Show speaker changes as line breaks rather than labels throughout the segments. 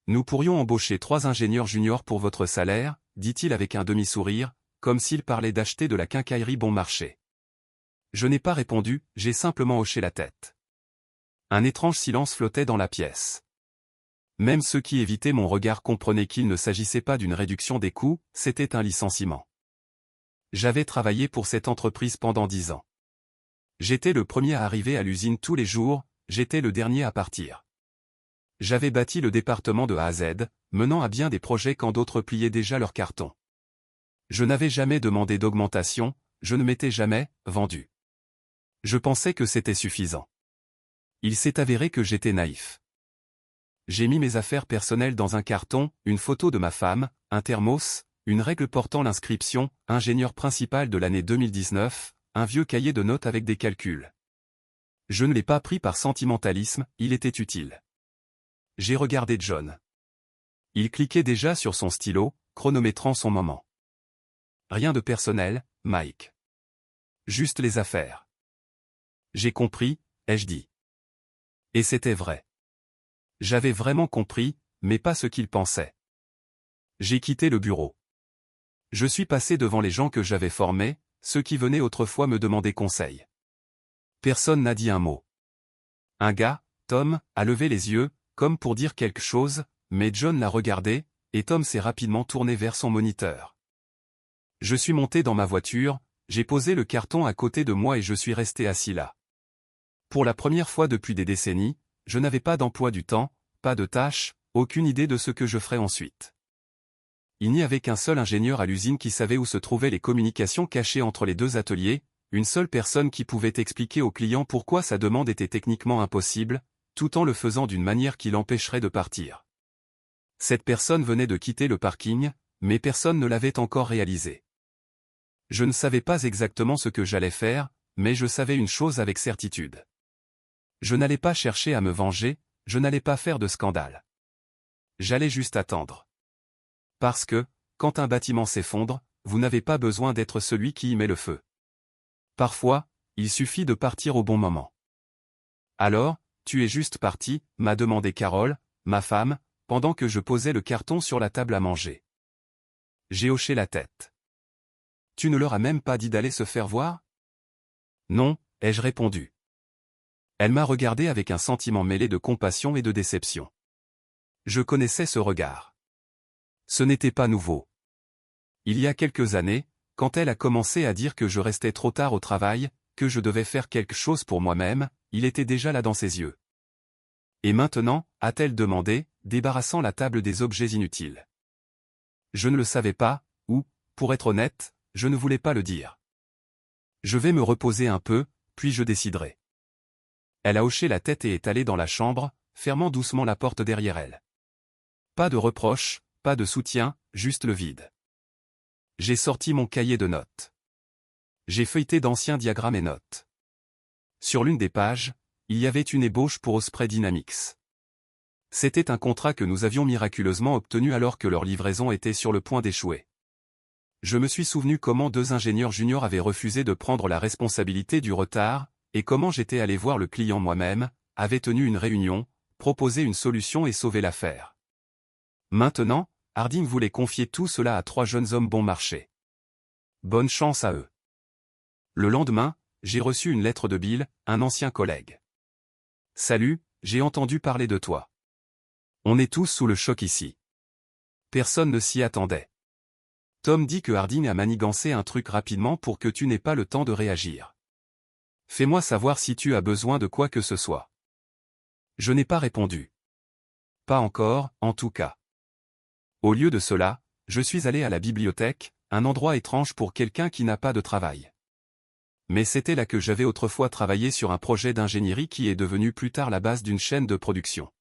Nous pourrions embaucher 3 ingénieurs juniors pour votre salaire, dit-il avec un demi-sourire, comme s'il parlait d'acheter de la quincaillerie bon marché. Je n'ai pas répondu, j'ai simplement hoché la tête. Un étrange silence flottait dans la pièce. Même ceux qui évitaient mon regard comprenaient qu'il ne s'agissait pas d'une réduction des coûts, c'était un licenciement. J'avais travaillé pour cette entreprise pendant 10 ans. J'étais le premier à arriver à l'usine tous les jours, j'étais le dernier à partir. J'avais bâti le département de A à Z, menant à bien des projets quand d'autres pliaient déjà leur carton. Je n'avais jamais demandé d'augmentation, je ne m'étais jamais vendu. Je pensais que c'était suffisant. Il s'est avéré que j'étais naïf. J'ai mis mes affaires personnelles dans un carton, une photo de ma femme, un thermos, une règle portant l'inscription « Ingénieur principal de l'année 2019 », un vieux cahier de notes avec des calculs. Je ne l'ai pas pris par sentimentalisme, il était utile. J'ai regardé John. Il cliquait déjà sur son stylo, chronométrant son moment. Rien de personnel, Mike. Juste les affaires. J'ai compris, ai-je dit. Et c'était vrai. J'avais vraiment compris, mais pas ce qu'il pensait. J'ai quitté le bureau. Je suis passé devant les gens que j'avais formés, ceux qui venaient autrefois me demander conseil. Personne n'a dit un mot. Un gars, Tom, a levé les yeux, comme pour dire quelque chose, mais John l'a regardé, et Tom s'est rapidement tourné vers son moniteur. Je suis monté dans ma voiture, j'ai posé le carton à côté de moi et je suis resté assis là. Pour la première fois depuis des décennies, je n'avais pas d'emploi du temps, pas de tâches, aucune idée de ce que je ferais ensuite. Il n'y avait qu'un seul ingénieur à l'usine qui savait où se trouvaient les communications cachées entre les 2 ateliers, une seule personne qui pouvait expliquer au client pourquoi sa demande était techniquement impossible, tout en le faisant d'une manière qui l'empêcherait de partir. Cette personne venait de quitter le parking, mais personne ne l'avait encore réalisé. Je ne savais pas exactement ce que j'allais faire, mais je savais une chose avec certitude. Je n'allais pas chercher à me venger, je n'allais pas faire de scandale. J'allais juste attendre. Parce que, quand un bâtiment s'effondre, vous n'avez pas besoin d'être celui qui y met le feu. Parfois, il suffit de partir au bon moment. Alors, tu es juste parti, m'a demandé Carole, ma femme, pendant que je posais le carton sur la table à manger. J'ai hoché la tête. Tu ne leur as même pas dit d'aller se faire voir? Non, ai-je répondu. Elle m'a regardé avec un sentiment mêlé de compassion et de déception. Je connaissais ce regard. Ce n'était pas nouveau. Il y a quelques années, quand elle a commencé à dire que je restais trop tard au travail, que je devais faire quelque chose pour moi-même, il était déjà là dans ses yeux. Et maintenant, a-t-elle demandé, débarrassant la table des objets inutiles. Je ne le savais pas, ou, pour être honnête, je ne voulais pas le dire. Je vais me reposer un peu, puis je déciderai. Elle a hoché la tête et est allée dans la chambre, fermant doucement la porte derrière elle. Pas de reproches, pas de soutien, juste le vide. J'ai sorti mon cahier de notes. J'ai feuilleté d'anciens diagrammes et notes. Sur l'une des pages, il y avait une ébauche pour Osprey Dynamics. C'était un contrat que nous avions miraculeusement obtenu alors que leur livraison était sur le point d'échouer. Je me suis souvenu comment 2 ingénieurs juniors avaient refusé de prendre la responsabilité du retard, et comment j'étais allé voir le client moi-même, avait tenu une réunion, proposé une solution et sauvé l'affaire. Maintenant, Harding voulait confier tout cela à 3 jeunes hommes bon marché. Bonne chance à eux. Le lendemain, j'ai reçu une lettre de Bill, un ancien collègue. Salut, j'ai entendu parler de toi. On est tous sous le choc ici. Personne ne s'y attendait. Tom dit que Harding a manigancé un truc rapidement pour que tu n'aies pas le temps de réagir. Fais-moi savoir si tu as besoin de quoi que ce soit. Je n'ai pas répondu. Pas encore, en tout cas. Au lieu de cela, je suis allé à la bibliothèque, un endroit étrange pour quelqu'un qui n'a pas de travail. Mais c'était là que j'avais autrefois travaillé sur un projet d'ingénierie qui est devenu plus tard la base d'une chaîne de production.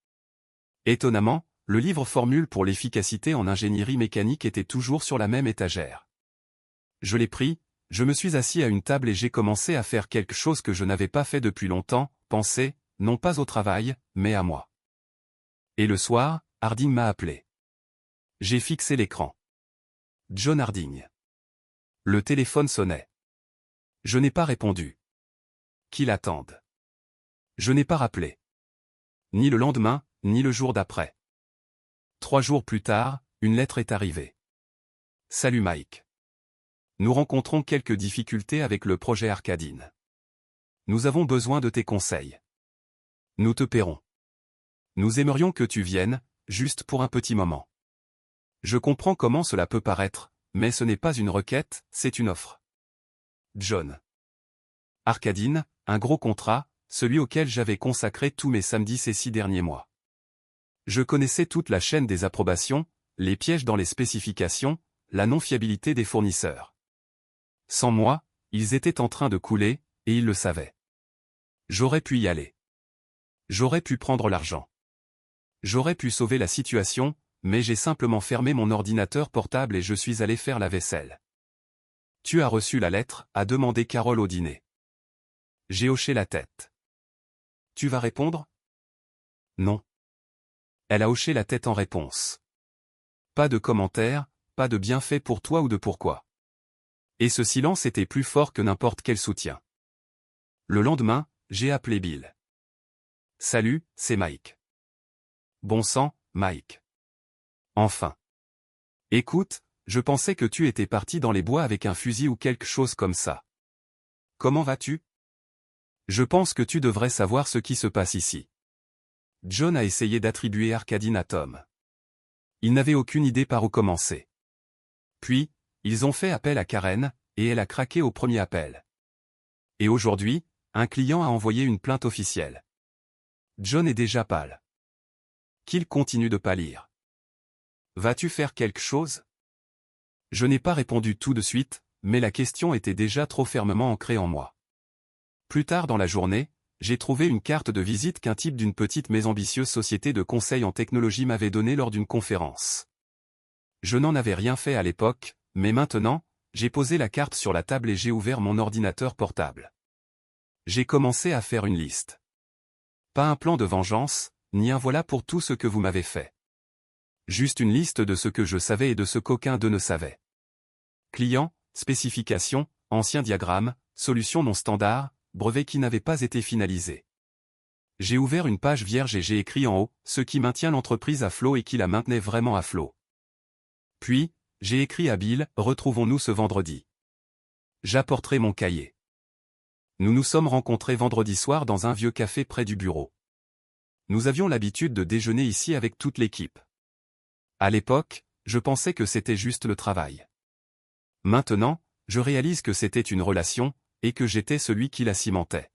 Étonnamment, le livre formule pour l'efficacité en ingénierie mécanique était toujours sur la même étagère. Je l'ai pris, je me suis assis à une table et j'ai commencé à faire quelque chose que je n'avais pas fait depuis longtemps, penser, non pas au travail, mais à moi. Et le soir, Harding m'a appelé. J'ai fixé l'écran. John Harding. Le téléphone sonnait. Je n'ai pas répondu. Qu'il attende. Je n'ai pas rappelé. Ni le lendemain, ni le jour d'après. 3 jours plus tard, une lettre est arrivée. Salut Mike. Nous rencontrons quelques difficultés avec le projet Arcadine. Nous avons besoin de tes conseils. Nous te paierons. Nous aimerions que tu viennes, juste pour un petit moment. Je comprends comment cela peut paraître, mais ce n'est pas une requête, c'est une offre. John. Arcadine, un gros contrat, celui auquel j'avais consacré tous mes samedis ces 6 derniers mois. Je connaissais toute la chaîne des approbations, les pièges dans les spécifications, la non-fiabilité des fournisseurs. Sans moi, ils étaient en train de couler, et ils le savaient. J'aurais pu y aller. J'aurais pu prendre l'argent. J'aurais pu sauver la situation, mais j'ai simplement fermé mon ordinateur portable et je suis allé faire la vaisselle. Tu as reçu la lettre, a demandé Carole au dîner. J'ai hoché la tête. Tu vas répondre? Non. Elle a hoché la tête en réponse. Pas de commentaire, pas de bienfait pour toi ou de pourquoi. Et ce silence était plus fort que n'importe quel soutien. Le lendemain, j'ai appelé Bill. Salut, c'est Mike. Bon sang, Mike. Enfin. Écoute, je pensais que tu étais parti dans les bois avec un fusil ou quelque chose comme ça. Comment vas-tu? Je pense que tu devrais savoir ce qui se passe ici. John a essayé d'attribuer Arcadine à Tom. Il n'avait aucune idée par où commencer. Puis, ils ont fait appel à Karen, et elle a craqué au premier appel. Et aujourd'hui, un client a envoyé une plainte officielle. John est déjà pâle. Qu'il continue de pâlir. Vas-tu faire quelque chose? Je n'ai pas répondu tout de suite, mais la question était déjà trop fermement ancrée en moi. Plus tard dans la journée, j'ai trouvé une carte de visite qu'un type d'une petite mais ambitieuse société de conseil en technologie m'avait donnée lors d'une conférence. Je n'en avais rien fait à l'époque, mais maintenant, j'ai posé la carte sur la table et j'ai ouvert mon ordinateur portable. J'ai commencé à faire une liste. Pas un plan de vengeance, ni un voilà pour tout ce que vous m'avez fait. Juste une liste de ce que je savais et de ce qu'aucun d'eux ne savait. Client, spécification, ancien diagramme, solution non standard, brevet qui n'avait pas été finalisé. J'ai ouvert une page vierge et j'ai écrit en haut, ce qui maintient l'entreprise à flot et qui la maintenait vraiment à flot. Puis, j'ai écrit à Bill, retrouvons-nous ce vendredi. J'apporterai mon cahier. Nous nous sommes rencontrés vendredi soir dans un vieux café près du bureau. Nous avions l'habitude de déjeuner ici avec toute l'équipe. À l'époque, je pensais que c'était juste le travail. Maintenant, je réalise que c'était une relation, et que j'étais celui qui la cimentait.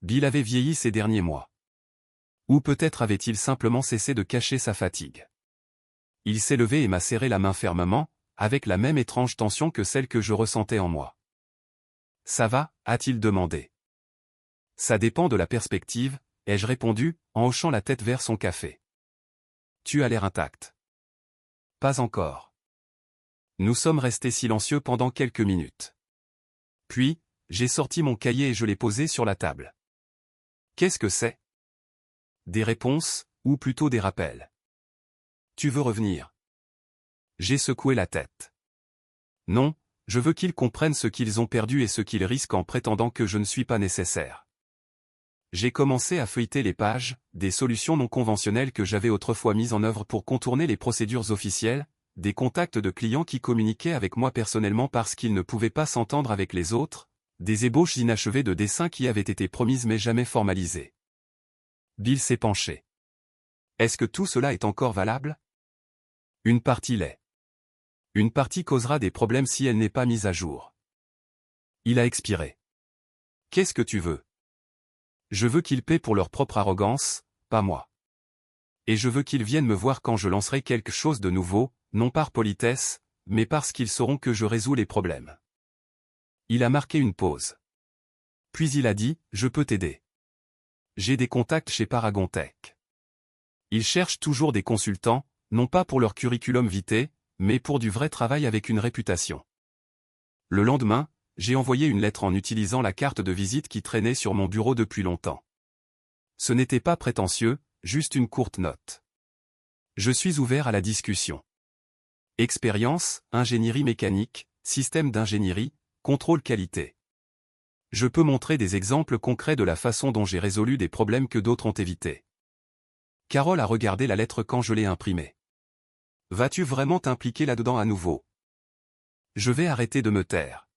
Bill avait vieilli ces derniers mois. Ou peut-être avait-il simplement cessé de cacher sa fatigue. Il s'est levé et m'a serré la main fermement, avec la même étrange tension que celle que je ressentais en moi. « Ça va ?» a-t-il demandé. « Ça dépend de la perspective », ai-je répondu, en hochant la tête vers son café. « Tu as l'air intact. » « Pas encore. » Nous sommes restés silencieux pendant quelques minutes. Puis, j'ai sorti mon cahier et je l'ai posé sur la table. Qu'est-ce que c'est? Des réponses, ou plutôt des rappels. Tu veux revenir? J'ai secoué la tête. Non, je veux qu'ils comprennent ce qu'ils ont perdu et ce qu'ils risquent en prétendant que je ne suis pas nécessaire. J'ai commencé à feuilleter les pages, des solutions non conventionnelles que j'avais autrefois mises en œuvre pour contourner les procédures officielles, des contacts de clients qui communiquaient avec moi personnellement parce qu'ils ne pouvaient pas s'entendre avec les autres, des ébauches inachevées de dessins qui avaient été promises mais jamais formalisées. Bill s'est penché. Est-ce que tout cela est encore valable? Une partie l'est. Une partie causera des problèmes si elle n'est pas mise à jour. Il a expiré. Qu'est-ce que tu veux? Je veux qu'ils paient pour leur propre arrogance, pas moi. Et je veux qu'ils viennent me voir quand je lancerai quelque chose de nouveau, non par politesse, mais parce qu'ils sauront que je résous les problèmes. Il a marqué une pause. Puis il a dit, je peux t'aider. J'ai des contacts chez Paragon Tech. Ils cherchent toujours des consultants, non pas pour leur curriculum vitae, mais pour du vrai travail avec une réputation. Le lendemain, j'ai envoyé une lettre en utilisant la carte de visite qui traînait sur mon bureau depuis longtemps. Ce n'était pas prétentieux, juste une courte note. Je suis ouvert à la discussion. Expérience, ingénierie mécanique, système d'ingénierie, contrôle qualité. Je peux montrer des exemples concrets de la façon dont j'ai résolu des problèmes que d'autres ont évités. Carole a regardé la lettre quand je l'ai imprimée. Vas-tu vraiment t'impliquer là-dedans à nouveau? Je vais arrêter de me taire.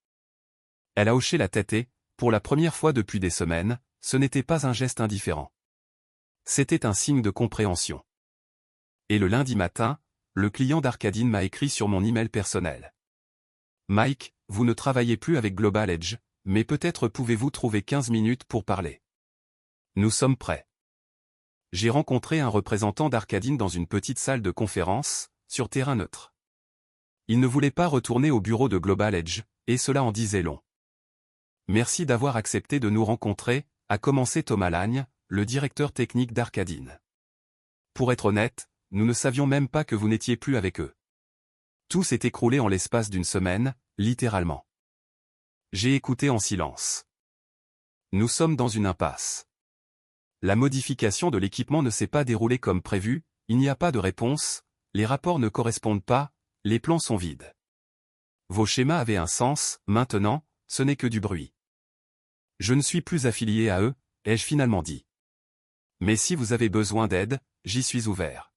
Elle a hoché la tête et, pour la première fois depuis des semaines, ce n'était pas un geste indifférent. C'était un signe de compréhension. Et le lundi matin, le client d'Arcadine m'a écrit sur mon email personnel. Mike, vous ne travaillez plus avec Global Edge, mais peut-être pouvez-vous trouver 15 minutes pour parler. Nous sommes prêts. J'ai rencontré un représentant d'Arcadine dans une petite salle de conférence, sur terrain neutre. Il ne voulait pas retourner au bureau de Global Edge, et cela en disait long. Merci d'avoir accepté de nous rencontrer, a commencé Thomas Lagne, le directeur technique d'Arcadine. Pour être honnête, nous ne savions même pas que vous n'étiez plus avec eux. Tout s'est écroulé en l'espace d'une semaine, littéralement. J'ai écouté en silence. Nous sommes dans une impasse. La modification de l'équipement ne s'est pas déroulée comme prévu, il n'y a pas de réponse, les rapports ne correspondent pas, les plans sont vides. Vos schémas avaient un sens, maintenant, ce n'est que du bruit. Je ne suis plus affilié à eux, ai-je finalement dit. Mais si vous avez besoin d'aide, j'y suis ouvert.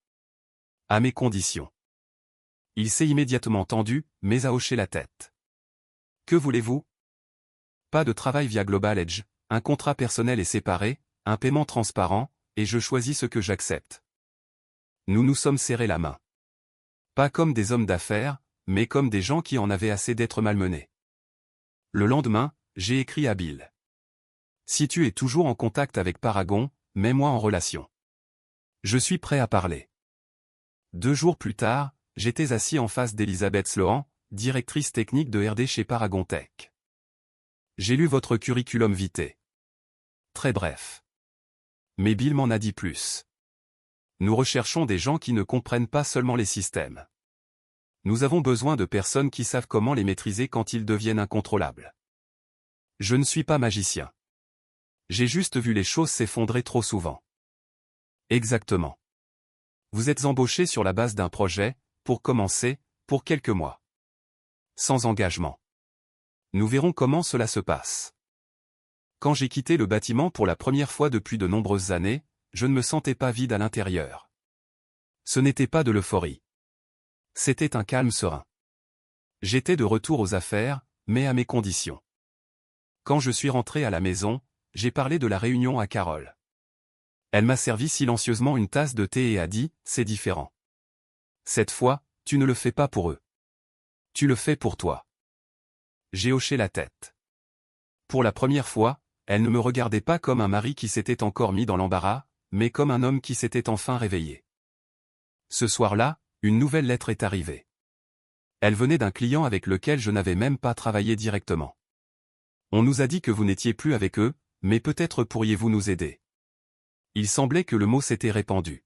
À mes conditions. Il s'est immédiatement tendu, mais a hoché la tête. Que voulez-vous? Pas de travail via Global Edge, un contrat personnel et séparé, un paiement transparent, et je choisis ce que j'accepte. Nous nous sommes serrés la main. Pas comme des hommes d'affaires, mais comme des gens qui en avaient assez d'être malmenés. Le lendemain, j'ai écrit à Bill. Si tu es toujours en contact avec Paragon, mets-moi en relation. Je suis prêt à parler. 2 jours plus tard, j'étais assis en face d'Elisabeth Sloan, directrice technique de R&D chez Paragon Tech. J'ai lu votre curriculum vitae. Très bref. Mais Bill m'en a dit plus. Nous recherchons des gens qui ne comprennent pas seulement les systèmes. Nous avons besoin de personnes qui savent comment les maîtriser quand ils deviennent incontrôlables. Je ne suis pas magicien. J'ai juste vu les choses s'effondrer trop souvent. Exactement. Vous êtes embauché sur la base d'un projet, pour commencer, pour quelques mois. Sans engagement. Nous verrons comment cela se passe. Quand j'ai quitté le bâtiment pour la première fois depuis de nombreuses années, je ne me sentais pas vide à l'intérieur. Ce n'était pas de l'euphorie. C'était un calme serein. J'étais de retour aux affaires, mais à mes conditions. Quand je suis rentré à la maison, j'ai parlé de la réunion à Carole. Elle m'a servi silencieusement une tasse de thé et a dit, c'est différent. Cette fois, tu ne le fais pas pour eux. Tu le fais pour toi. J'ai hoché la tête. Pour la première fois, elle ne me regardait pas comme un mari qui s'était encore mis dans l'embarras, mais comme un homme qui s'était enfin réveillé. Ce soir-là, une nouvelle lettre est arrivée. Elle venait d'un client avec lequel je n'avais même pas travaillé directement. On nous a dit que vous n'étiez plus avec eux, mais peut-être pourriez-vous nous aider. Il semblait que le mot s'était répandu.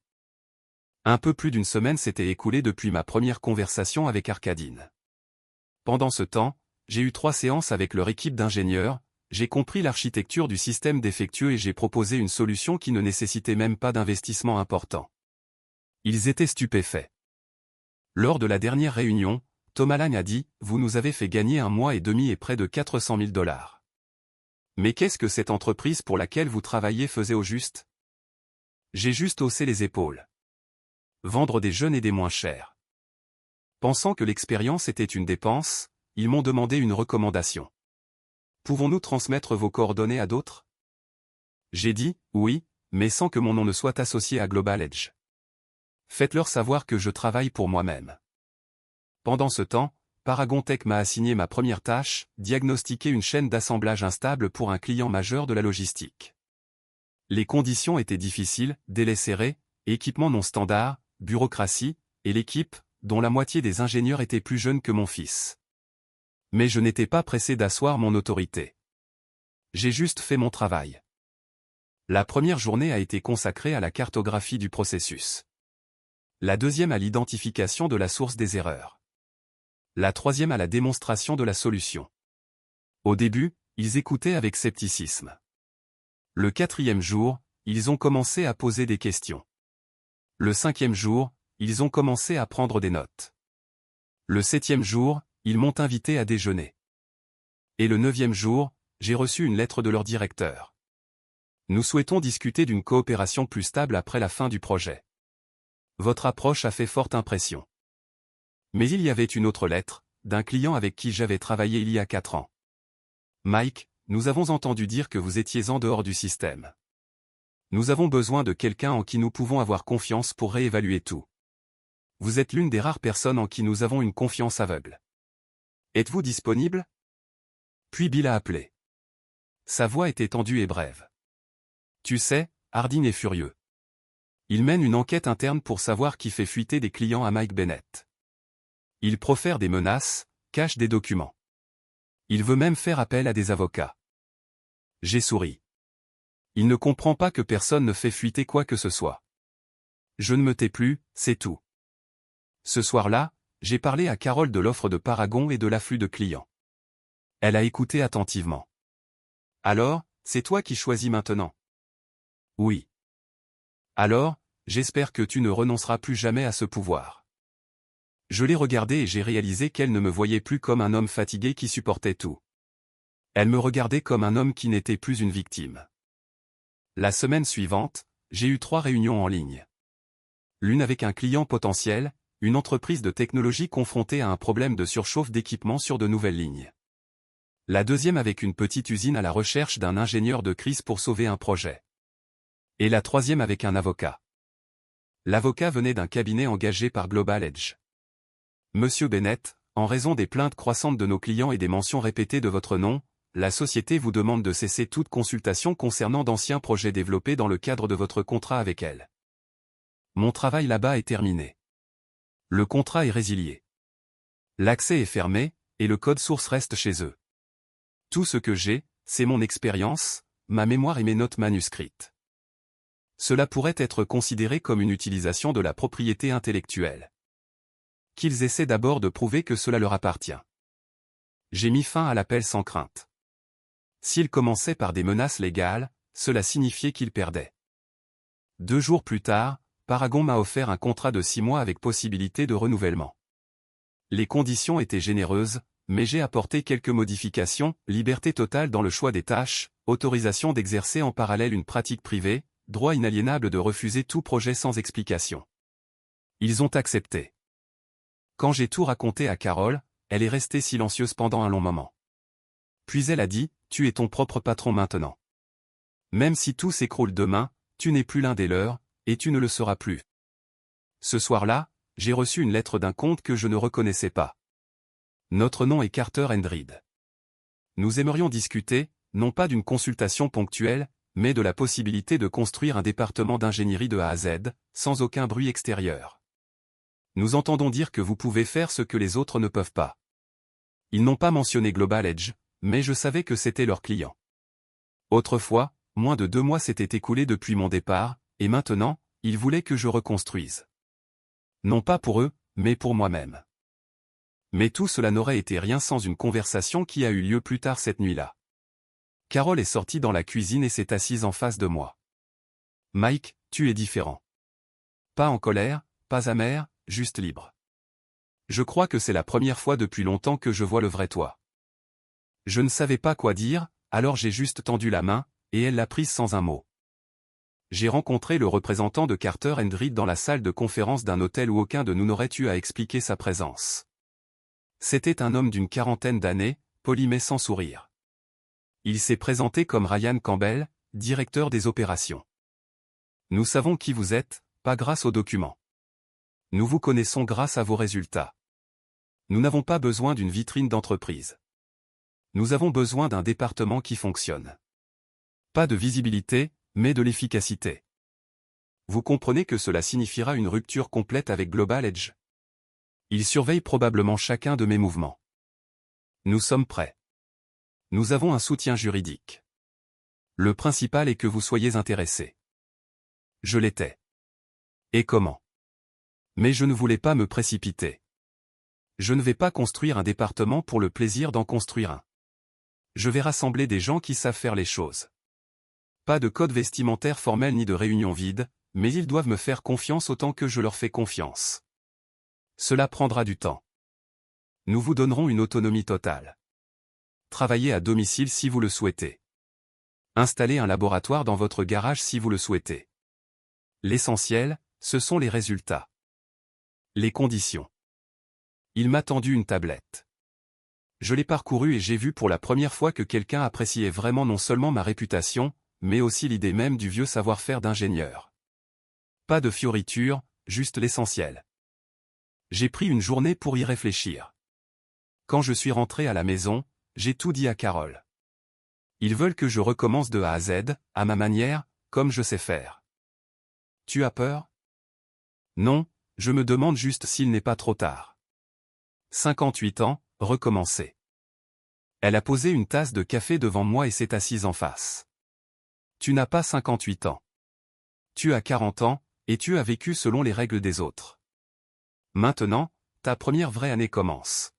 Un peu plus d'une semaine s'était écoulée depuis ma première conversation avec Arcadine. Pendant ce temps, j'ai eu 3 séances avec leur équipe d'ingénieurs, j'ai compris l'architecture du système défectueux et j'ai proposé une solution qui ne nécessitait même pas d'investissement important. Ils étaient stupéfaits. Lors de la dernière réunion, Thomas Lagne a dit « Vous nous avez fait gagner 1 mois et demi et près de 400 000 $. Mais qu'est-ce que cette entreprise pour laquelle vous travaillez faisait au juste ?» J'ai juste haussé les épaules. Vendre des jeunes et des moins chers. Pensant que l'expérience était une dépense, ils m'ont demandé une recommandation. Pouvons-nous transmettre vos coordonnées à d'autres? J'ai dit, oui, mais sans que mon nom ne soit associé à Global Edge. Faites-leur savoir que je travaille pour moi-même. Pendant ce temps, Paragon Tech m'a assigné ma première tâche, diagnostiquer une chaîne d'assemblage instable pour un client majeur de la logistique. Les conditions étaient difficiles, délais serrés, équipement non standard, bureaucratie, et l'équipe, dont la moitié des ingénieurs étaient plus jeunes que mon fils. Mais je n'étais pas pressé d'asseoir mon autorité. J'ai juste fait mon travail. La première journée a été consacrée à la cartographie du processus. La deuxième à l'identification de la source des erreurs. La troisième à la démonstration de la solution. Au début, ils écoutaient avec scepticisme. Le 4e jour, ils ont commencé à poser des questions. Le 5e jour, ils ont commencé à prendre des notes. Le 7e jour, ils m'ont invité à déjeuner. Et le 9e jour, j'ai reçu une lettre de leur directeur. Nous souhaitons discuter d'une coopération plus stable après la fin du projet. Votre approche a fait forte impression. Mais il y avait une autre lettre, d'un client avec qui j'avais travaillé il y a 4 ans. Mike, nous avons entendu dire que vous étiez en dehors du système. Nous avons besoin de quelqu'un en qui nous pouvons avoir confiance pour réévaluer tout. Vous êtes l'une des rares personnes en qui nous avons une confiance aveugle. Êtes-vous disponible? Puis Bill a appelé. Sa voix était tendue et brève. Tu sais, Hardin est furieux. Il mène une enquête interne pour savoir qui fait fuiter des clients à Mike Bennett. Il profère des menaces, cache des documents. Il veut même faire appel à des avocats. J'ai souri. Il ne comprend pas que personne ne fait fuiter quoi que ce soit. Je ne me tais plus, c'est tout. Ce soir-là, j'ai parlé à Carole de l'offre de Paragon et de l'afflux de clients. Elle a écouté attentivement. Alors, c'est toi qui choisis maintenant? Oui. Alors, j'espère que tu ne renonceras plus jamais à ce pouvoir. Je l'ai regardée et j'ai réalisé qu'elle ne me voyait plus comme un homme fatigué qui supportait tout. Elle me regardait comme un homme qui n'était plus une victime. La semaine suivante, j'ai eu 3 réunions en ligne. L'une avec un client potentiel, une entreprise de technologie confrontée à un problème de surchauffe d'équipement sur de nouvelles lignes. La deuxième avec une petite usine à la recherche d'un ingénieur de crise pour sauver un projet. Et la troisième avec un avocat. L'avocat venait d'un cabinet engagé par Global Edge. Monsieur Bennett, en raison des plaintes croissantes de nos clients et des mentions répétées de votre nom, la société vous demande de cesser toute consultation concernant d'anciens projets développés dans le cadre de votre contrat avec elle. Mon travail là-bas est terminé. Le contrat est résilié. L'accès est fermé, et le code source reste chez eux. Tout ce que j'ai, c'est mon expérience, ma mémoire et mes notes manuscrites. Cela pourrait être considéré comme une utilisation de la propriété intellectuelle. Qu'ils essaient d'abord de prouver que cela leur appartient. J'ai mis fin à l'appel sans crainte. S'ils commençaient par des menaces légales, cela signifiait qu'ils perdaient. 2 jours plus tard, Paragon m'a offert un contrat de 6 mois avec possibilité de renouvellement. Les conditions étaient généreuses, mais j'ai apporté quelques modifications, liberté totale dans le choix des tâches, autorisation d'exercer en parallèle une pratique privée, droit inaliénable de refuser tout projet sans explication. Ils ont accepté. Quand j'ai tout raconté à Carole, elle est restée silencieuse pendant un long moment. Puis elle a dit, tu es ton propre patron maintenant. Même si tout s'écroule demain, tu n'es plus l'un des leurs, et tu ne le seras plus. Ce soir-là, j'ai reçu une lettre d'un compte que je ne reconnaissais pas. Notre nom est Carter & Reed. Nous aimerions discuter, non pas d'une consultation ponctuelle, mais de la possibilité de construire un département d'ingénierie de A à Z, sans aucun bruit extérieur. Nous entendons dire que vous pouvez faire ce que les autres ne peuvent pas. Ils n'ont pas mentionné Global Edge, mais je savais que c'était leur client. Autrefois, moins de 2 mois s'étaient écoulés depuis mon départ, et maintenant, ils voulaient que je reconstruise. Non pas pour eux, mais pour moi-même. Mais tout cela n'aurait été rien sans une conversation qui a eu lieu plus tard cette nuit-là. Carole est sortie dans la cuisine et s'est assise en face de moi. Mike, tu es différent. Pas en colère, pas amer, juste libre. Je crois que c'est la première fois depuis longtemps que je vois le vrai toi. Je ne savais pas quoi dire, alors j'ai juste tendu la main, et elle l'a prise sans un mot. J'ai rencontré le représentant de Carter & Reed dans la salle de conférence d'un hôtel où aucun de nous n'aurait eu à expliquer sa présence. C'était un homme d'une 40aine d'années, poli mais sans sourire. Il s'est présenté comme Ryan Campbell, directeur des opérations. Nous savons qui vous êtes, pas grâce aux documents. Nous vous connaissons grâce à vos résultats. Nous n'avons pas besoin d'une vitrine d'entreprise. Nous avons besoin d'un département qui fonctionne. Pas de visibilité, mais de l'efficacité. Vous comprenez que cela signifiera une rupture complète avec Global Edge. Il surveille probablement chacun de mes mouvements. Nous sommes prêts. Nous avons un soutien juridique. Le principal est que vous soyez intéressés. Je l'étais. Et comment? Mais je ne voulais pas me précipiter. Je ne vais pas construire un département pour le plaisir d'en construire un. Je vais rassembler des gens qui savent faire les choses. Pas de code vestimentaire formel ni de réunion vide, mais ils doivent me faire confiance autant que je leur fais confiance. Cela prendra du temps. Nous vous donnerons une autonomie totale. Travaillez à domicile si vous le souhaitez. Installez un laboratoire dans votre garage si vous le souhaitez. L'essentiel, ce sont les résultats. Les conditions. Il m'a tendu une tablette. Je l'ai parcourue et j'ai vu pour la première fois que quelqu'un appréciait vraiment non seulement ma réputation, mais aussi l'idée même du vieux savoir-faire d'ingénieur. Pas de fioritures, juste l'essentiel. J'ai pris une journée pour y réfléchir. Quand je suis rentré à la maison, j'ai tout dit à Carole. Ils veulent que je recommence de A à Z, à ma manière, comme je sais faire. Tu as peur? Non, je me demande juste s'il n'est pas trop tard. 58 ans, recommencer. Elle a posé une tasse de café devant moi et s'est assise en face. Tu n'as pas 58 ans. Tu as 40 ans, et tu as vécu selon les règles des autres. Maintenant, ta première vraie année commence.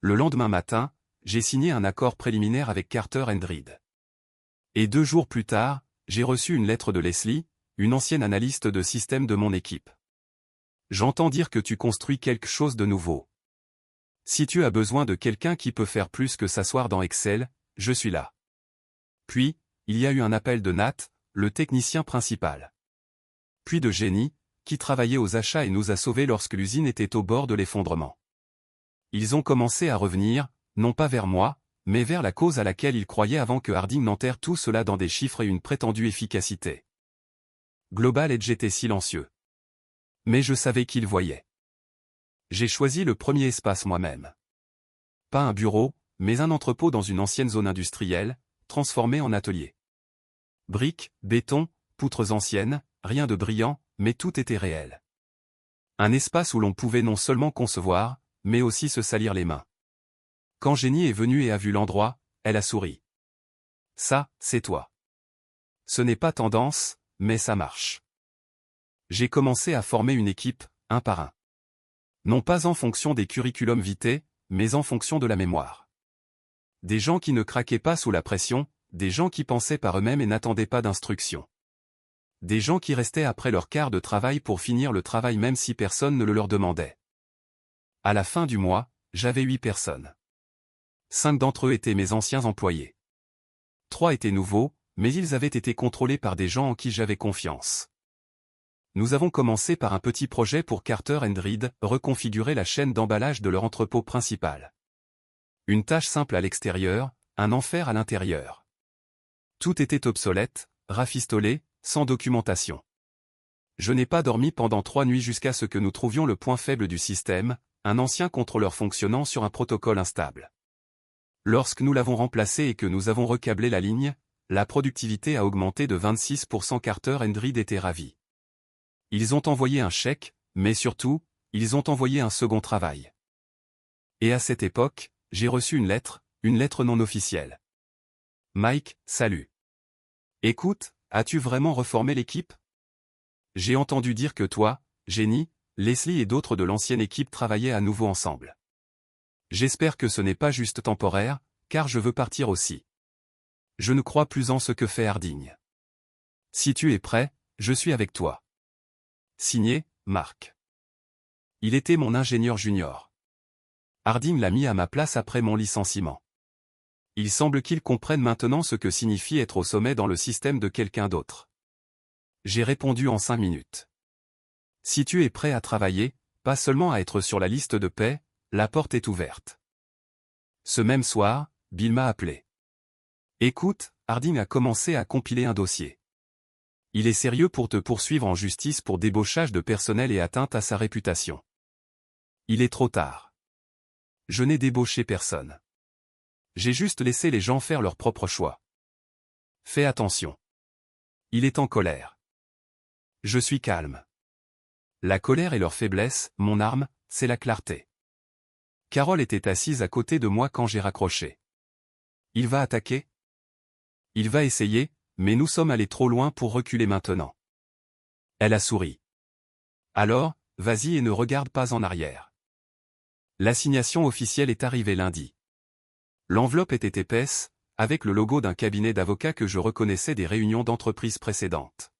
Le lendemain matin, j'ai signé un accord préliminaire avec Carter & Reed. Et 2 jours plus tard, j'ai reçu une lettre de Leslie, une ancienne analyste de système de mon équipe. J'entends dire que tu construis quelque chose de nouveau. Si tu as besoin de quelqu'un qui peut faire plus que s'asseoir dans Excel, je suis là. Puis, il y a eu un appel de Nat, le technicien principal. Puis de Jenny, qui travaillait aux achats et nous a sauvés lorsque l'usine était au bord de l'effondrement. Ils ont commencé à revenir, non pas vers moi, mais vers la cause à laquelle ils croyaient avant que Harding n'enterre tout cela dans des chiffres et une prétendue efficacité. Global Edge était silencieux. Mais je savais qu'ils voyaient. J'ai choisi le premier espace moi-même. Pas un bureau, mais un entrepôt dans une ancienne zone industrielle, transformé en atelier. Briques, béton, poutres anciennes, rien de brillant, mais tout était réel. Un espace où l'on pouvait non seulement concevoir, mais aussi se salir les mains. Quand Jenny est venue et a vu l'endroit, elle a souri. Ça, c'est toi. Ce n'est pas tendance, mais ça marche. J'ai commencé à former une équipe, un par un. Non pas en fonction des curriculums vitae, mais en fonction de la mémoire. Des gens qui ne craquaient pas sous la pression, des gens qui pensaient par eux-mêmes et n'attendaient pas d'instructions. Des gens qui restaient après leur quart de travail pour finir le travail même si personne ne le leur demandait. À la fin du mois, j'avais 8 personnes. 5 d'entre eux étaient mes anciens employés. 3 étaient nouveaux, mais ils avaient été contrôlés par des gens en qui j'avais confiance. Nous avons commencé par un petit projet pour Carter & Reed, reconfigurer la chaîne d'emballage de leur entrepôt principal. Une tâche simple à l'extérieur, un enfer à l'intérieur. Tout était obsolète, rafistolé, sans documentation. Je n'ai pas dormi pendant 3 nuits jusqu'à ce que nous trouvions le point faible du système, un ancien contrôleur fonctionnant sur un protocole instable. Lorsque nous l'avons remplacé et que nous avons recablé la ligne, la productivité a augmenté de 26%. Carter & Reed était ravis. Ils ont envoyé un chèque, mais surtout, ils ont envoyé un second travail. Et à cette époque, j'ai reçu une lettre non officielle. Mike, salut. Écoute, as-tu vraiment reformé l'équipe? J'ai entendu dire que toi, Jenny, Leslie et d'autres de l'ancienne équipe travaillaient à nouveau ensemble. J'espère que ce n'est pas juste temporaire, car je veux partir aussi. Je ne crois plus en ce que fait Harding. Si tu es prêt, je suis avec toi. Signé, Marc. Il était mon ingénieur junior. Harding l'a mis à ma place après mon licenciement. Il semble qu'il comprenne maintenant ce que signifie être au sommet dans le système de quelqu'un d'autre. J'ai répondu en 5 minutes. Si tu es prêt à travailler, pas seulement à être sur la liste de paie, la porte est ouverte. Ce même soir, Bill m'a appelé. Écoute, Harding a commencé à compiler un dossier. Il est sérieux pour te poursuivre en justice pour débauchage de personnel et atteinte à sa réputation. Il est trop tard. Je n'ai débauché personne. J'ai juste laissé les gens faire leur propre choix. Fais attention. Il est en colère. Je suis calme. La colère est leur faiblesse, mon arme, c'est la clarté. Carole était assise à côté de moi quand j'ai raccroché. Il va attaquer? Il va essayer, mais nous sommes allés trop loin pour reculer maintenant. Elle a souri. Alors, vas-y et ne regarde pas en arrière. L'assignation officielle est arrivée lundi. L'enveloppe était épaisse, avec le logo d'un cabinet d'avocats que je reconnaissais des réunions d'entreprise précédentes.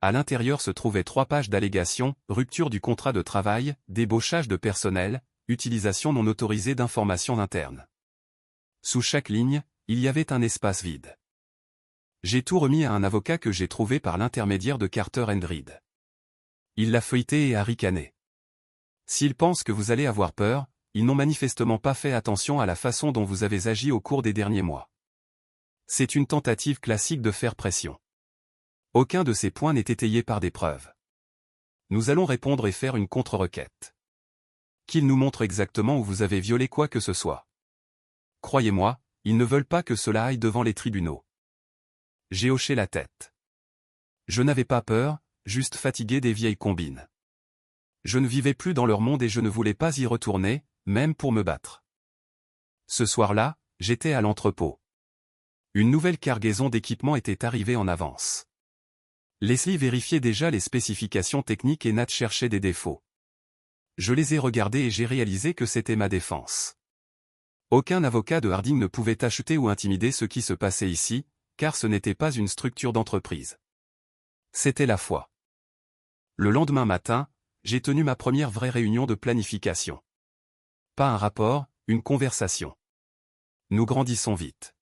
À l'intérieur se trouvaient 3 pages d'allégations, rupture du contrat de travail, débauchage de personnel, utilisation non autorisée d'informations internes. Sous chaque ligne, il y avait un espace vide. J'ai tout remis à un avocat que j'ai trouvé par l'intermédiaire de Carter & Reed. Il l'a feuilleté et a ricané. S'ils pensent que vous allez avoir peur, ils n'ont manifestement pas fait attention à la façon dont vous avez agi au cours des derniers mois. C'est une tentative classique de faire pression. Aucun de ces points n'est étayé par des preuves. Nous allons répondre et faire une contre-requête. Qu'ils nous montrent exactement où vous avez violé quoi que ce soit. Croyez-moi, ils ne veulent pas que cela aille devant les tribunaux. J'ai hoché la tête. Je n'avais pas peur, juste fatigué des vieilles combines. Je ne vivais plus dans leur monde et je ne voulais pas y retourner, même pour me battre. Ce soir-là, j'étais à l'entrepôt. Une nouvelle cargaison d'équipements était arrivée en avance. Leslie vérifiait déjà les spécifications techniques et Nat cherchait des défauts. Je les ai regardés et j'ai réalisé que c'était ma défense. Aucun avocat de Harding ne pouvait acheter ou intimider ce qui se passait ici, car ce n'était pas une structure d'entreprise. C'était la foi. Le lendemain matin, j'ai tenu ma première vraie réunion de planification. Pas un rapport, une conversation. Nous grandissons vite.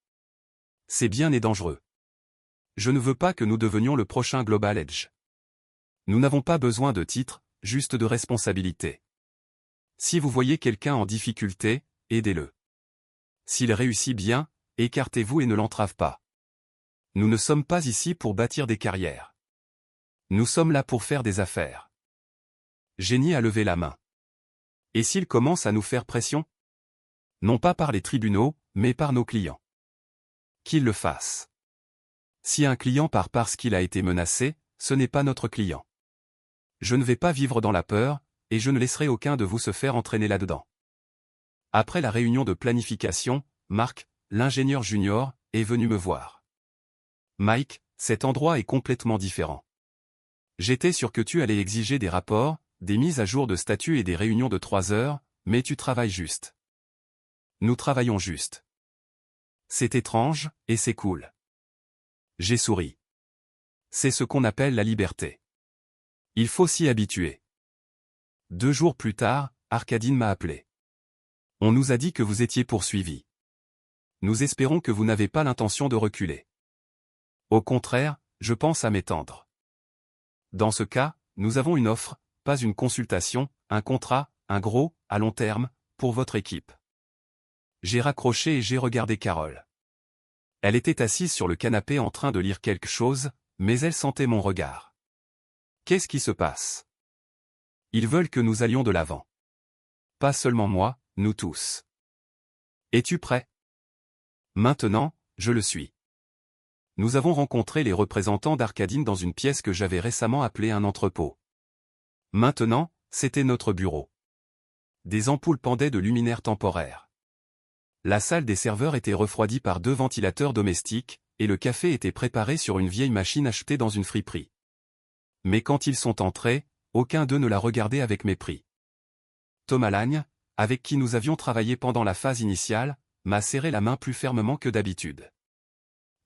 C'est bien et dangereux. Je ne veux pas que nous devenions le prochain Global Edge. Nous n'avons pas besoin de titres, juste de responsabilité. Si vous voyez quelqu'un en difficulté, aidez-le. S'il réussit bien, écartez-vous et ne l'entrave pas. Nous ne sommes pas ici pour bâtir des carrières. Nous sommes là pour faire des affaires. Jenny a levé la main. Et s'il commence à nous faire pression? Non pas par les tribunaux, mais par nos clients. Qu'il le fasse. Si un client part parce qu'il a été menacé, ce n'est pas notre client. Je ne vais pas vivre dans la peur, et je ne laisserai aucun de vous se faire entraîner là-dedans. Après la réunion de planification, Mark, l'ingénieur junior, est venu me voir. Mike, cet endroit est complètement différent. J'étais sûr que tu allais exiger des rapports, des mises à jour de statut et des réunions de 3 heures, mais tu travailles juste. Nous travaillons juste. C'est étrange, et c'est cool. J'ai souri. C'est ce qu'on appelle la liberté. Il faut s'y habituer. 2 jours plus tard, Arkadine m'a appelé. On nous a dit que vous étiez poursuivi. Nous espérons que vous n'avez pas l'intention de reculer. Au contraire, je pense à m'étendre. Dans ce cas, nous avons une offre, pas une consultation, un contrat, un gros, à long terme, pour votre équipe. J'ai raccroché et j'ai regardé Carole. Elle était assise sur le canapé en train de lire quelque chose, mais elle sentait mon regard. Qu'est-ce qui se passe? Ils veulent que nous allions de l'avant. Pas seulement moi, nous tous. Es-tu prêt? Maintenant, je le suis. Nous avons rencontré les représentants d'Arkadine dans une pièce que j'avais récemment appelée un entrepôt. Maintenant, c'était notre bureau. Des ampoules pendaient de luminaires temporaires. La salle des serveurs était refroidie par 2 ventilateurs domestiques, et le café était préparé sur une vieille machine achetée dans une friperie. Mais quand ils sont entrés, aucun d'eux ne l'a regardé avec mépris. Thomas Lagne, avec qui nous avions travaillé pendant la phase initiale, m'a serré la main plus fermement que d'habitude.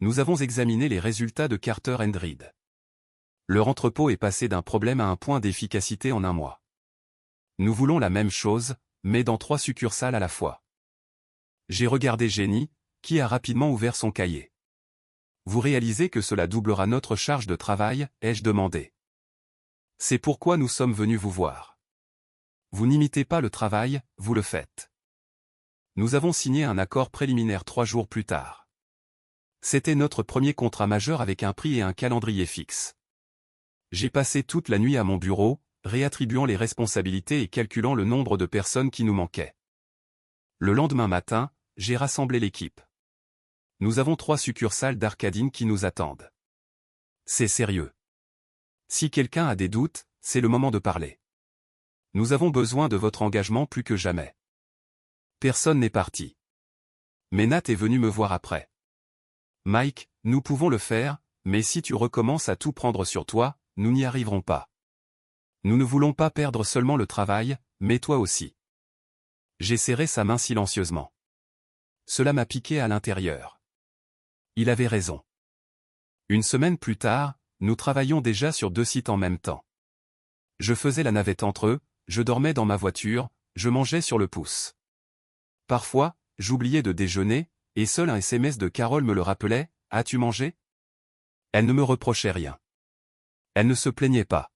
Nous avons examiné les résultats de Carter & Reed. Leur entrepôt est passé d'un problème à un point d'efficacité en 1 mois. Nous voulons la même chose, mais dans 3 succursales à la fois. J'ai regardé Jenny, qui a rapidement ouvert son cahier. Vous réalisez que cela doublera notre charge de travail, ai-je demandé. C'est pourquoi nous sommes venus vous voir. Vous n'imitez pas le travail, vous le faites. Nous avons signé un accord préliminaire 3 jours plus tard. C'était notre premier contrat majeur avec un prix et un calendrier fixe. J'ai passé toute la nuit à mon bureau, réattribuant les responsabilités et calculant le nombre de personnes qui nous manquaient. Le lendemain matin, j'ai rassemblé l'équipe. Nous avons 3 succursales d'Arkadine qui nous attendent. C'est sérieux. Si quelqu'un a des doutes, c'est le moment de parler. Nous avons besoin de votre engagement plus que jamais. Personne n'est parti. Mais Nat est venu me voir après. Mike, nous pouvons le faire, mais si tu recommences à tout prendre sur toi, nous n'y arriverons pas. Nous ne voulons pas perdre seulement le travail, mais toi aussi. J'ai serré sa main silencieusement. Cela m'a piqué à l'intérieur. Il avait raison. 1 semaine plus tard, nous travaillions déjà sur 2 sites en même temps. Je faisais la navette entre eux, je dormais dans ma voiture, je mangeais sur le pouce. Parfois, j'oubliais de déjeuner, et seul un SMS de Carole me le rappelait, « As-tu mangé ?» Elle ne me reprochait rien. Elle ne se plaignait pas.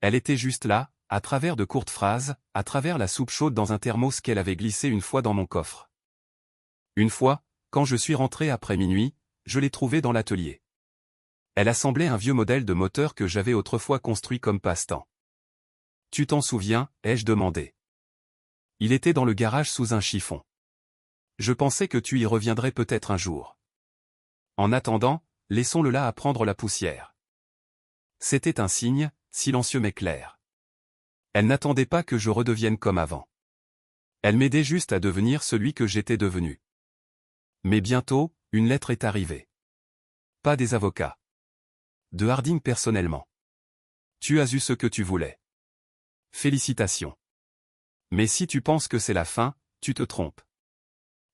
Elle était juste là, à travers de courtes phrases, à travers la soupe chaude dans un thermos qu'elle avait glissé une fois dans mon coffre. Une fois, quand je suis rentré après minuit, je l'ai trouvée dans l'atelier. Elle assemblait un vieux modèle de moteur que j'avais autrefois construit comme passe-temps. « Tu t'en souviens ?» ai-je demandé. Il était dans le garage sous un chiffon. Je pensais que tu y reviendrais peut-être un jour. En attendant, laissons-le là à prendre la poussière. C'était un signe, silencieux mais clair. Elle n'attendait pas que je redevienne comme avant. Elle m'aidait juste à devenir celui que j'étais devenu. Mais bientôt, une lettre est arrivée. Pas des avocats. De Harding personnellement. Tu as eu ce que tu voulais. Félicitations. Mais si tu penses que c'est la fin, tu te trompes.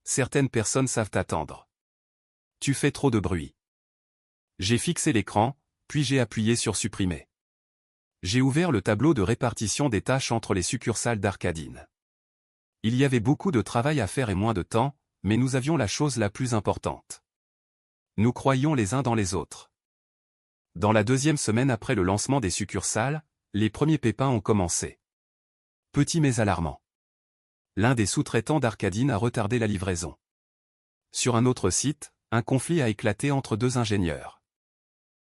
Certaines personnes savent attendre. Tu fais trop de bruit. J'ai fixé l'écran, puis j'ai appuyé sur supprimer. J'ai ouvert le tableau de répartition des tâches entre les succursales d'Arcadine. Il y avait beaucoup de travail à faire et moins de temps, mais nous avions la chose la plus importante. Nous croyions les uns dans les autres. Dans la deuxième semaine après le lancement des succursales, les premiers pépins ont commencé. Petit mais alarmant. L'un des sous-traitants d'Arcadine a retardé la livraison. Sur un autre site, un conflit a éclaté entre deux ingénieurs.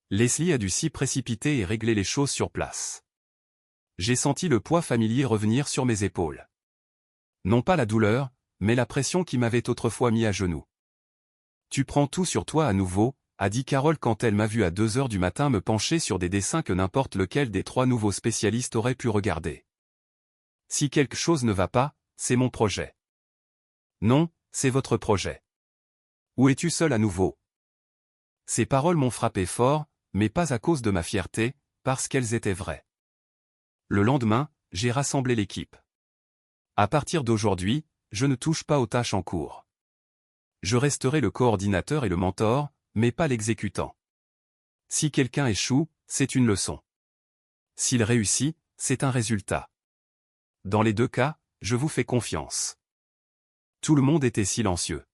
Leslie a dû s'y précipiter et régler les choses sur place. J'ai senti le poids familier revenir sur mes épaules. Non pas la douleur, mais la pression qui m'avait autrefois mis à genoux. « Tu prends tout sur toi à nouveau », a dit Carole quand elle m'a vu à 2 heures du matin me pencher sur des dessins que n'importe lequel des 3 nouveaux spécialistes aurait pu regarder. « Si quelque chose ne va pas, c'est mon projet. »« Non, c'est votre projet. »« Où es-tu seul à nouveau ?» Ces paroles m'ont frappé fort, mais pas à cause de ma fierté, parce qu'elles étaient vraies. Le lendemain, j'ai rassemblé l'équipe. À partir d'aujourd'hui, je ne touche pas aux tâches en cours. Je resterai le coordinateur et le mentor, mais pas l'exécutant. Si quelqu'un échoue, c'est une leçon. S'il réussit, c'est un résultat. Dans les 2 cas, je vous fais confiance. Tout le monde était silencieux.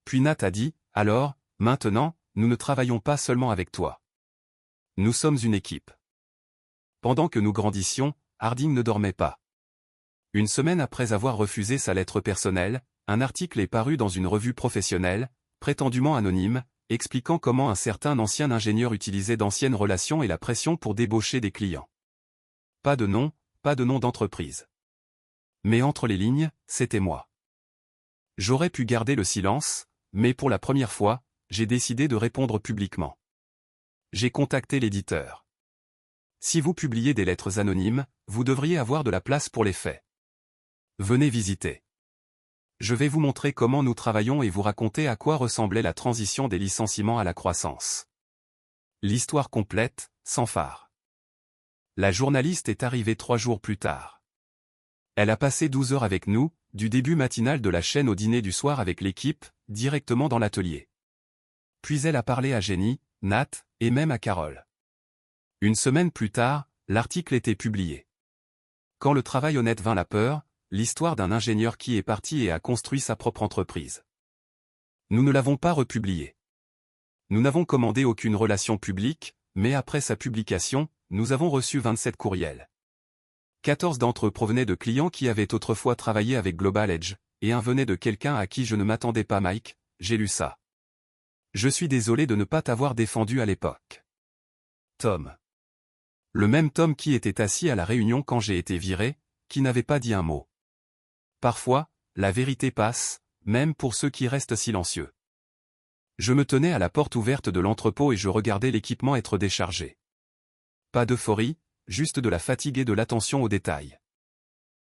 Puis Nat a dit, « Alors, maintenant, nous ne travaillons pas seulement avec toi. Nous sommes une équipe. » Pendant que nous grandissions, Harding ne dormait pas. Une semaine après avoir refusé sa lettre personnelle, un article est paru dans une revue professionnelle, prétendument anonyme, expliquant comment un certain ancien ingénieur utilisait d'anciennes relations et la pression pour débaucher des clients. Pas de nom d'entreprise. Mais entre les lignes, c'était moi. J'aurais pu garder le silence, mais pour la première fois, j'ai décidé de répondre publiquement. J'ai contacté l'éditeur. Si vous publiez des lettres anonymes, vous devriez avoir de la place pour les faits. Venez visiter. Je vais vous montrer comment nous travaillons et vous raconter à quoi ressemblait la transition des licenciements à la croissance. L'histoire complète, sans phare. La journaliste est arrivée 3 jours plus tard. Elle a passé 12 heures avec nous, du début matinal de la chaîne au dîner du soir avec l'équipe, directement dans l'atelier. Puis elle a parlé à Jenny, Nat, et même à Carole. Une semaine plus tard, l'article était publié. Quand le travail honnête vint la peur, l'histoire d'un ingénieur qui est parti et a construit sa propre entreprise. Nous ne l'avons pas republié. Nous n'avons commandé aucune relation publique, mais après sa publication, nous avons reçu 27 courriels. 14 d'entre eux provenaient de clients qui avaient autrefois travaillé avec Global Edge, et un venait de quelqu'un à qui je ne m'attendais pas. Mike, j'ai lu ça. Je suis désolé de ne pas t'avoir défendu à l'époque. Tom. Le même Tom qui était assis à la réunion quand j'ai été viré, qui n'avait pas dit un mot. Parfois, la vérité passe, même pour ceux qui restent silencieux. Je me tenais à la porte ouverte de l'entrepôt et je regardais l'équipement être déchargé. Pas d'euphorie, juste de la fatigue et de l'attention aux détails.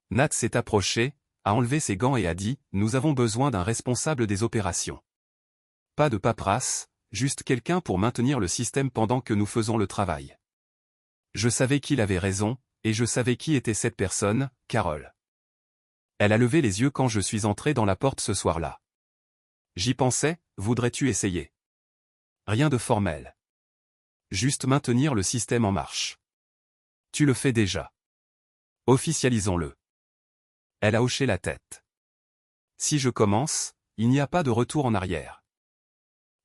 Nat s'est approché, a enlevé ses gants et a dit « Nous avons besoin d'un responsable des opérations. » Pas de paperasse, juste quelqu'un pour maintenir le système pendant que nous faisons le travail. Je savais qu'il avait raison, et je savais qui était cette personne, Carole. Elle a levé les yeux quand je suis entré dans la porte ce soir-là. J'y pensais, voudrais-tu essayer? Rien de formel. Juste maintenir le système en marche. Tu le fais déjà. Officialisons-le. Elle a hoché la tête. Si je commence, il n'y a pas de retour en arrière.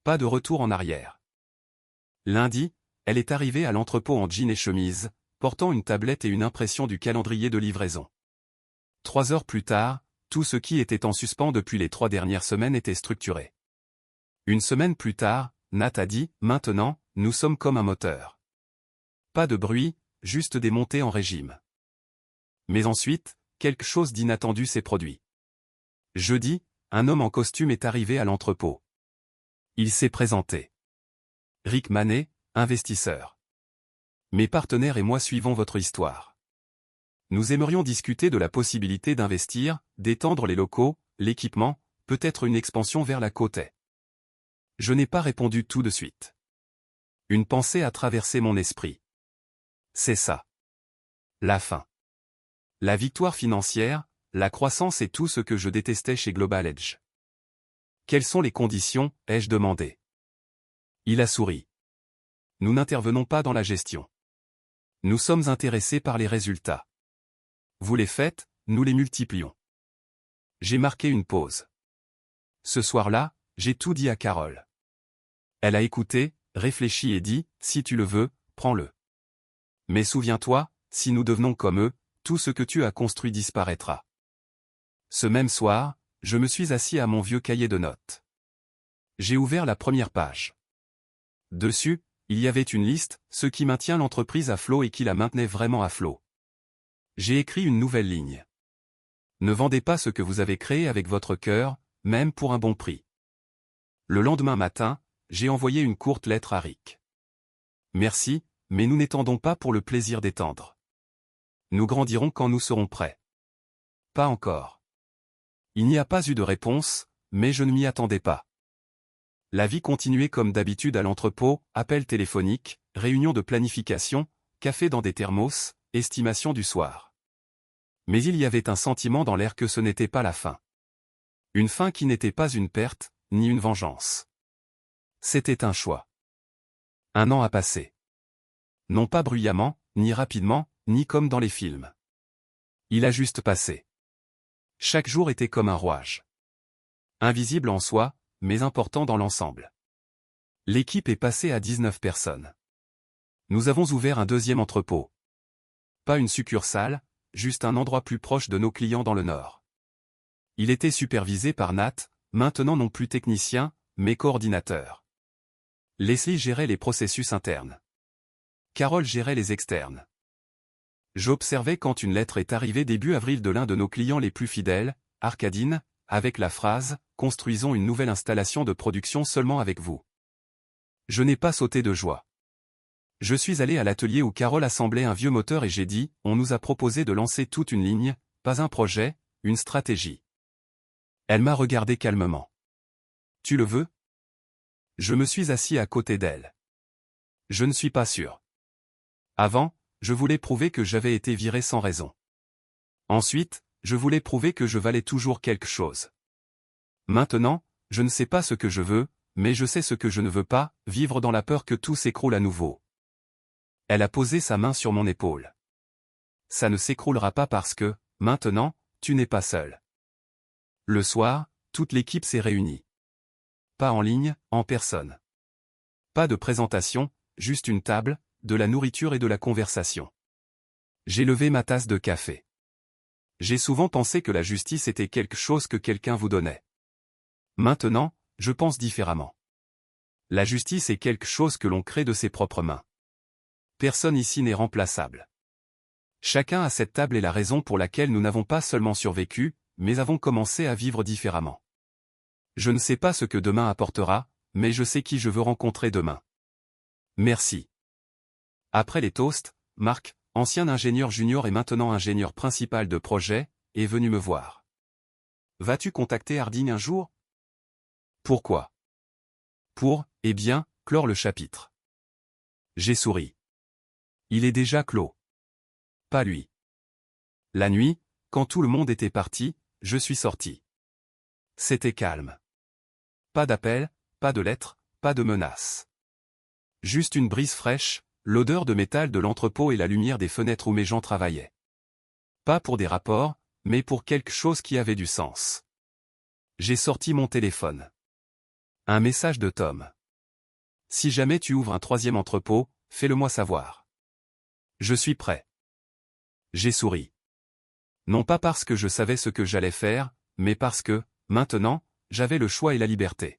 Pas de retour en arrière. Lundi, elle est arrivée à l'entrepôt en jean et chemise, portant une tablette et une impression du calendrier de livraison. 3 heures plus tard, tout ce qui était en suspens depuis les 3 dernières semaines était structuré. Une semaine plus tard, Nat a dit, maintenant, nous sommes comme un moteur. Pas de bruit, juste des montées en régime. Mais ensuite, quelque chose d'inattendu s'est produit. Jeudi, un homme en costume est arrivé à l'entrepôt. Il s'est présenté. Rick Manet, investisseur. Mes partenaires et moi suivons votre histoire. Nous aimerions discuter de la possibilité d'investir, d'étendre les locaux, l'équipement, peut-être une expansion vers la côte est. Je n'ai pas répondu tout de suite. Une pensée a traversé mon esprit. C'est ça. La fin. La victoire financière, la croissance et tout ce que je détestais chez Global Edge. Quelles sont les conditions, ai-je demandé. Il a souri. Nous n'intervenons pas dans la gestion. Nous sommes intéressés par les résultats. Vous les faites, nous les multiplions. J'ai marqué une pause. Ce soir-là, j'ai tout dit à Carole. Elle a écouté, réfléchi et dit, si tu le veux, prends-le. Mais souviens-toi, si nous devenons comme eux, tout ce que tu as construit disparaîtra. Ce même soir, je me suis assis à mon vieux cahier de notes. J'ai ouvert la première page. Dessus, il y avait une liste, ce qui maintient l'entreprise à flot et qui la maintenait vraiment à flot. J'ai écrit une nouvelle ligne. Ne vendez pas ce que vous avez créé avec votre cœur, même pour un bon prix. Le lendemain matin, j'ai envoyé une courte lettre à Rick. Merci, mais nous n'étendons pas pour le plaisir d'étendre. Nous grandirons quand nous serons prêts. Pas encore. Il n'y a pas eu de réponse, mais je ne m'y attendais pas. La vie continuait comme d'habitude à l'entrepôt, appels téléphoniques, réunions de planification, café dans des thermos, estimation du soir. Mais il y avait un sentiment dans l'air que ce n'était pas la fin. Une fin qui n'était pas une perte, ni une vengeance. C'était un choix. 1 an a passé. Non pas bruyamment, ni rapidement, ni comme dans les films. Il a juste passé. Chaque jour était comme un rouage. Invisible en soi, mais important dans l'ensemble. L'équipe est passée à 19 personnes. Nous avons ouvert un deuxième entrepôt. Pas une succursale, juste un endroit plus proche de nos clients dans le Nord. Il était supervisé par Nat, maintenant non plus technicien, mais coordinateur. Leslie gérait les processus internes. Carole gérait les externes. J'observais quand une lettre est arrivée début avril de l'un de nos clients les plus fidèles, Arcadine, avec la phrase « Construisons une nouvelle installation de production seulement avec vous ». Je n'ai pas sauté de joie. Je suis allé à l'atelier où Carole assemblait un vieux moteur et j'ai dit « On nous a proposé de lancer toute une ligne, pas un projet, une stratégie ». Elle m'a regardé calmement. « Tu le veux ?» Je me suis assis à côté d'elle. Je ne suis pas sûr. Avant, je voulais prouver que j'avais été viré sans raison. Ensuite, je voulais prouver que je valais toujours quelque chose. Maintenant, je ne sais pas ce que je veux, mais je sais ce que je ne veux pas, vivre dans la peur que tout s'écroule à nouveau. Elle a posé sa main sur mon épaule. Ça ne s'écroulera pas parce que, maintenant, tu n'es pas seul. Le soir, toute l'équipe s'est réunie. Pas en ligne, en personne. Pas de présentation, juste une table, de la nourriture et de la conversation. J'ai levé ma tasse de café. J'ai souvent pensé que la justice était quelque chose que quelqu'un vous donnait. Maintenant, je pense différemment. La justice est quelque chose que l'on crée de ses propres mains. Personne ici n'est remplaçable. Chacun à cette table est la raison pour laquelle nous n'avons pas seulement survécu, mais avons commencé à vivre différemment. Je ne sais pas ce que demain apportera, mais je sais qui je veux rencontrer demain. Merci. Après les toasts, Marc, ancien ingénieur junior et maintenant ingénieur principal de projet, est venu me voir. Vas-tu contacter Harding un jour? Pourquoi? Pour, eh bien, clore le chapitre. J'ai souri. Il est déjà clos. Pas lui. La nuit, quand tout le monde était parti, je suis sorti. C'était calme. Pas d'appel, pas de lettres, pas de menaces. Juste une brise fraîche, l'odeur de métal de l'entrepôt et la lumière des fenêtres où mes gens travaillaient. Pas pour des rapports, mais pour quelque chose qui avait du sens. J'ai sorti mon téléphone. Un message de Tom. Si jamais tu ouvres un 3e entrepôt, fais-le moi savoir. Je suis prêt. J'ai souri. Non pas parce que je savais ce que j'allais faire, mais parce que, maintenant, j'avais le choix et la liberté.